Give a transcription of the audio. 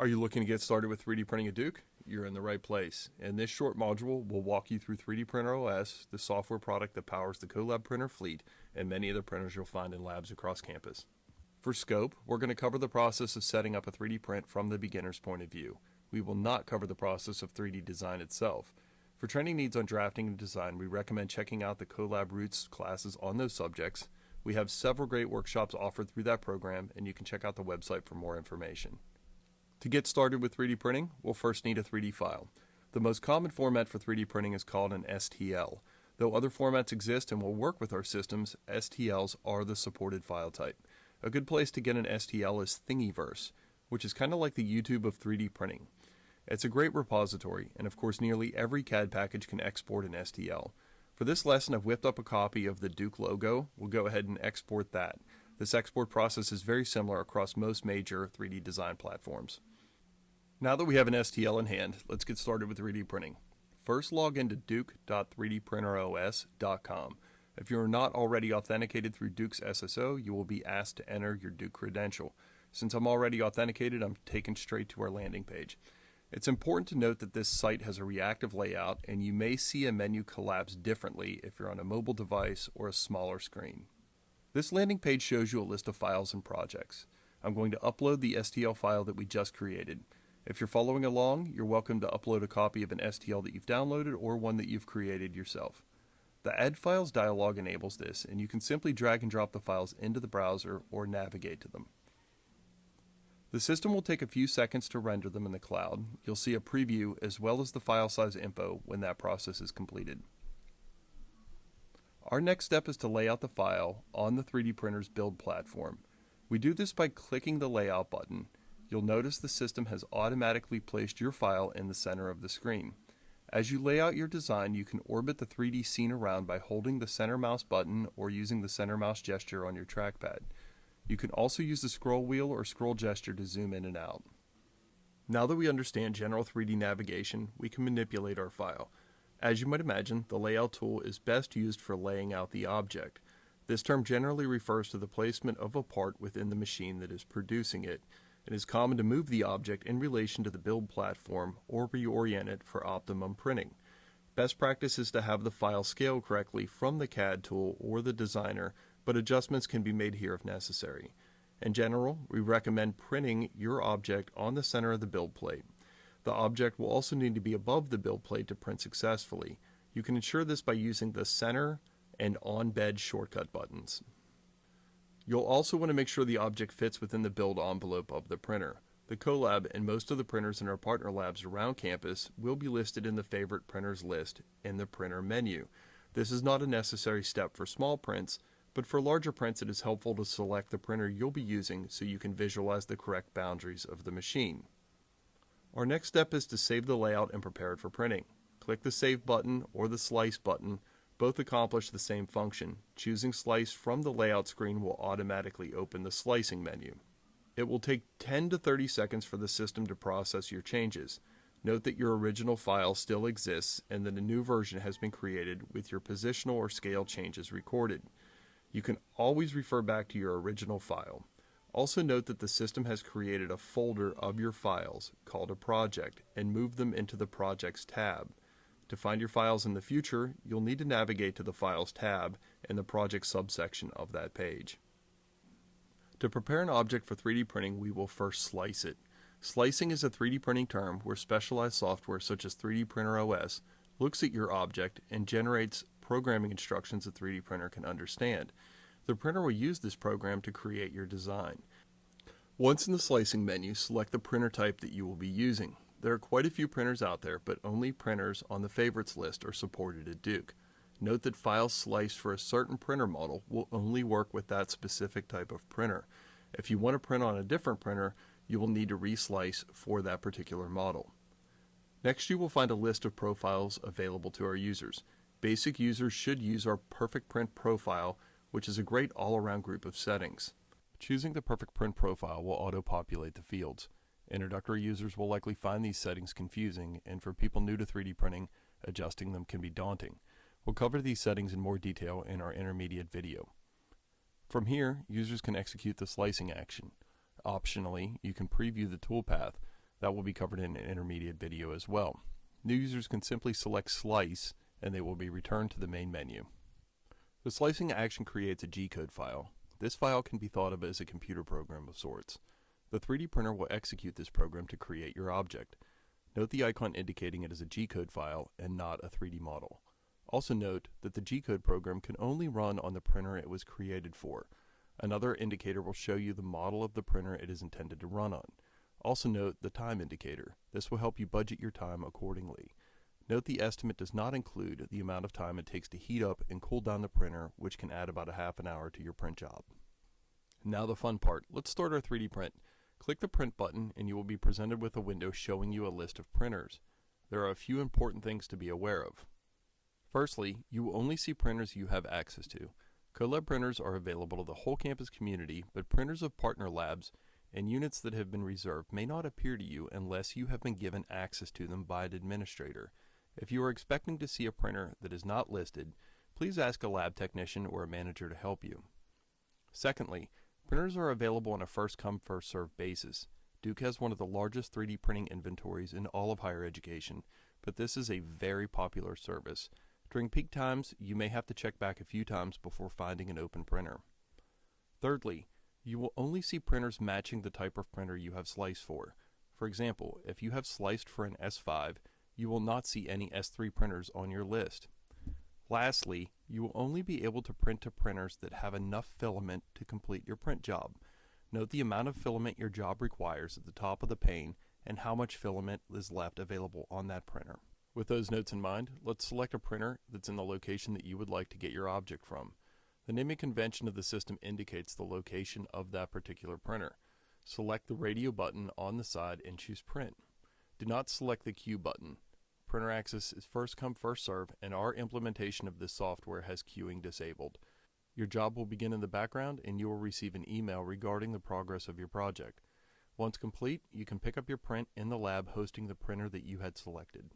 Are you looking to get started with 3D printing a Duke? You're in the right place. In this short module, we'll walk you through 3D Printer OS, the software product that powers the Colab printer fleet, and many other printers you'll find in labs across campus. For scope, we're going to cover the process of setting up a 3D print from the beginner's point of view. We will not cover the process of 3D design itself. For training needs on drafting and design, we recommend checking out the Colab Roots classes on those subjects. We have several great workshops offered through that program, and you can check out the website for more information. To get started with 3D printing, we'll first need a 3D file. The most common format for 3D printing is called an STL. Though other formats exist and will work with our systems, STLs are the supported file type. A good place to get an STL is Thingiverse, which is kind of like the YouTube of 3D printing. It's a great repository, and of course nearly every CAD package can export an STL. For this lesson, I've whipped up a copy of the Duke logo. We'll go ahead and export that. This export process is very similar across most major 3D design platforms. Now that we have an STL in hand, let's get started with 3D printing. First, log into duke.3dprinteros.com. If you are not already authenticated through Duke's SSO, you will be asked to enter your Duke credential. Since I'm already authenticated, I'm taken straight to our landing page. It's important to note that this site has a reactive layout, and you may see a menu collapse differently if you're on a mobile device or a smaller screen. This landing page shows you a list of files and projects. I'm going to upload the STL file that we just created. If you're following along, you're welcome to upload a copy of an STL that you've downloaded or one that you've created yourself. The Add Files dialog enables this, and you can simply drag and drop the files into the browser or navigate to them. The system will take a few seconds to render them in the cloud. You'll see a preview as well as the file size info when that process is completed. Our next step is to lay out the file on the 3D printer's build platform. We do this by clicking the Layout button. You'll notice the system has automatically placed your file in the center of the screen. As you lay out your design, you can orbit the 3D scene around by holding the center mouse button or using the center mouse gesture on your trackpad. You can also use the scroll wheel or scroll gesture to zoom in and out. Now that we understand general 3D navigation, we can manipulate our file. As you might imagine, the layout tool is best used for laying out the object. This term generally refers to the placement of a part within the machine that is producing it. It is common to move the object in relation to the build platform or reorient it for optimum printing. Best practice is to have the file scale correctly from the CAD tool or the designer, but adjustments can be made here if necessary. In general, we recommend printing your object on the center of the build plate. The object will also need to be above the build plate to print successfully. You can ensure this by using the center and on bed shortcut buttons. You'll also want to make sure the object fits within the build envelope of the printer. The Colab and most of the printers in our partner labs around campus will be listed in the favorite printers list in the printer menu. This is not a necessary step for small prints, but for larger prints it is helpful to select the printer you'll be using so you can visualize the correct boundaries of the machine. Our next step is to save the layout and prepare it for printing. Click the Save button or the Slice button. Both accomplish the same function. Choosing Slice from the layout screen will automatically open the slicing menu. It will take 10 to 30 seconds for the system to process your changes. Note that your original file still exists and that a new version has been created with your positional or scale changes recorded. You can always refer back to your original file. Also note that the system has created a folder of your files called a project and moved them into the Projects tab. To find your files in the future, you'll need to navigate to the Files tab in the Project subsection of that page. To prepare an object for 3D printing, we will first slice it. Slicing is a 3D printing term where specialized software such as 3D Printer OS looks at your object and generates programming instructions a 3D printer can understand. The printer will use this program to create your design. Once in the slicing menu, select the printer type that you will be using. There are quite a few printers out there, but only printers on the favorites list are supported at Duke. Note that files sliced for a certain printer model will only work with that specific type of printer. If you want to print on a different printer, you will need to reslice for that particular model. Next, you will find a list of profiles available to our users. Basic users should use our Perfect Print profile, which is a great all-around group of settings. Choosing the Perfect Print profile will auto-populate the fields. Introductory users will likely find these settings confusing, and for people new to 3D printing, adjusting them can be daunting. We'll cover these settings in more detail in our intermediate video. From here, users can execute the slicing action. Optionally, you can preview the toolpath. That will be covered in an intermediate video as well. New users can simply select Slice and they will be returned to the main menu. The slicing action creates a G-code file. This file can be thought of as a computer program of sorts. The 3D printer will execute this program to create your object. Note the icon indicating it is a G-code file and not a 3D model. Also note that the G-code program can only run on the printer it was created for. Another indicator will show you the model of the printer it is intended to run on. Also note the time indicator. This will help you budget your time accordingly. Note the estimate does not include the amount of time it takes to heat up and cool down the printer, which can add about a half an hour to your print job. Now the fun part. Let's start our 3D print. Click the print button and you will be presented with a window showing you a list of printers. There are a few important things to be aware of. Firstly, you will only see printers you have access to. CoLab printers are available to the whole campus community, but printers of partner labs and units that have been reserved may not appear to you unless you have been given access to them by an administrator. If you are expecting to see a printer that is not listed, please ask a lab technician or a manager to help you. Secondly, printers are available on a first-come, first-served basis. Duke has one of the largest 3D printing inventories in all of higher education, but this is a very popular service. During peak times, you may have to check back a few times before finding an open printer. Thirdly, you will only see printers matching the type of printer you have sliced for. For example, if you have sliced for an S5, you will not see any S3 printers on your list. Lastly, you will only be able to print to printers that have enough filament to complete your print job. Note the amount of filament your job requires at the top of the pane and how much filament is left available on that printer. With those notes in mind, let's select a printer that's in the location that you would like to get your object from. The naming convention of the system indicates the location of that particular printer. Select the radio button on the side and choose Print. Do not select the Queue button. Printer access is first come, first serve, and our implementation of this software has queuing disabled. Your job will begin in the background and you will receive an email regarding the progress of your project. Once complete, you can pick up your print in the lab hosting the printer that you had selected.